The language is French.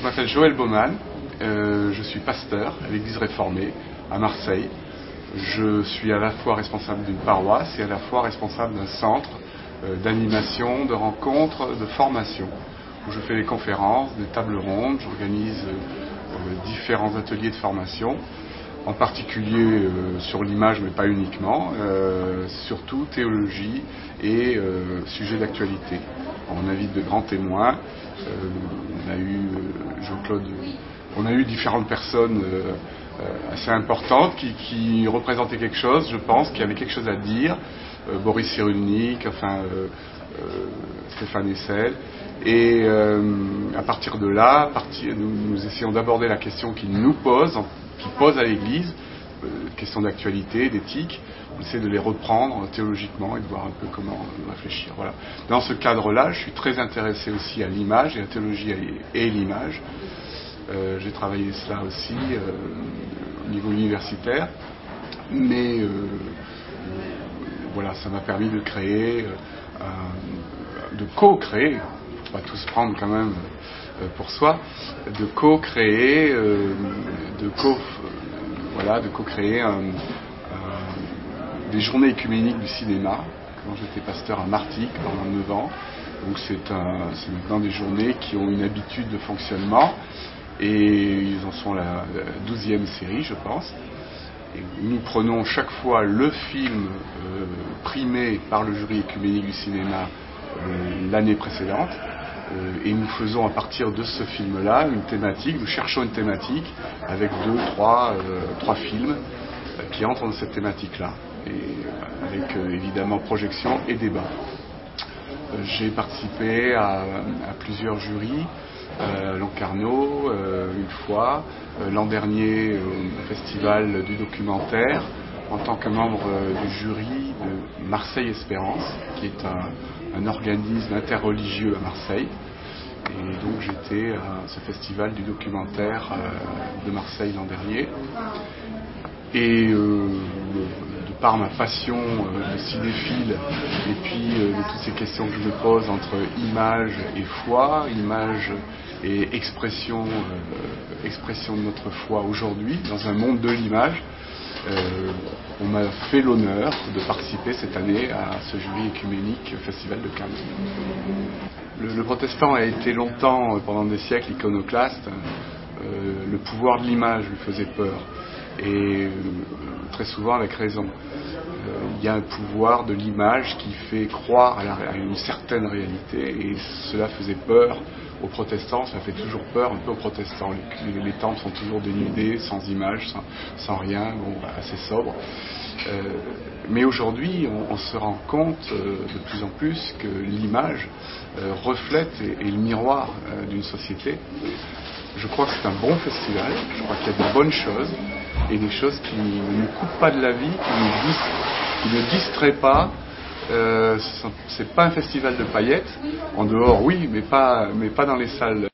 m'appelle Joël Baumann, je suis pasteur à l'Église réformée à Marseille. Je suis à la fois responsable d'une paroisse et à la fois responsable d'un centre d'animation, de rencontres, de formation, où je fais des conférences, des tables rondes, j'organise différents ateliers de formation, en particulier sur l'image, mais pas uniquement, surtout théologie et sujets d'actualité. On invite de grands témoins, on a eu Jean-Claude, on a eu différentes personnes assez importantes qui représentaient quelque chose, je pense, qui avaient quelque chose à dire, Boris Cyrulnik, Stéphane Hessel, et à partir de là, nous essayons d'aborder la question qu'ils nous posent, qu'ils posent à l'Église, questions d'actualité, d'éthique. On essaie de les reprendre théologiquement et de voir un peu comment réfléchir. Voilà. Dans ce cadre-là, je suis très intéressé aussi à l'image et à la théologie et l'image. J'ai travaillé cela aussi au niveau universitaire, mais voilà, ça m'a permis de créer, de co-créer, il ne faut pas tout se prendre quand même pour soi, de co-créer, de co-créer des journées écuméniques du cinéma, quand j'étais pasteur à Martigues pendant 9 ans. Donc c'est maintenant des journées qui ont une habitude de fonctionnement, et ils en sont la 12e série, je pense. Et nous prenons chaque fois le film primé par le jury écuménique du cinéma l'année précédente, et nous faisons à partir de ce film-là une thématique, nous cherchons une thématique avec 2, 3 films qui entrent dans cette thématique-là, et avec évidemment projection et débat. J'ai participé à plusieurs jurys, Locarno une fois, l'an dernier au festival du documentaire, en tant que membre du jury de Marseille Espérance, qui est un organisme interreligieux à Marseille. Et donc j'étais à ce festival du documentaire de Marseille l'an dernier. Et de par ma passion de cinéphile, et puis de toutes ces questions que je me pose entre image et foi, image et expression de notre foi aujourd'hui, dans un monde de l'image, on m'a fait l'honneur de participer cette année à ce jury écuménique Festival de Cannes. Le protestant a été longtemps, pendant des siècles, iconoclaste. Le pouvoir de l'image lui faisait peur, et très souvent avec raison. Il y a un pouvoir de l'image qui fait croire à une certaine réalité, et cela faisait peur aux protestants, ça fait toujours peur un peu aux protestants. Les temples sont toujours dénudés, sans image, sans rien, assez sobre. Mais aujourd'hui, on se rend compte de plus en plus que l'image reflète et est le miroir d'une société. Je crois que c'est un bon festival, je crois qu'il y a de bonnes choses, et des choses qui ne nous coupent pas de la vie, qui ne distraient pas. C'est pas un festival de paillettes, en dehors oui, mais pas dans les salles.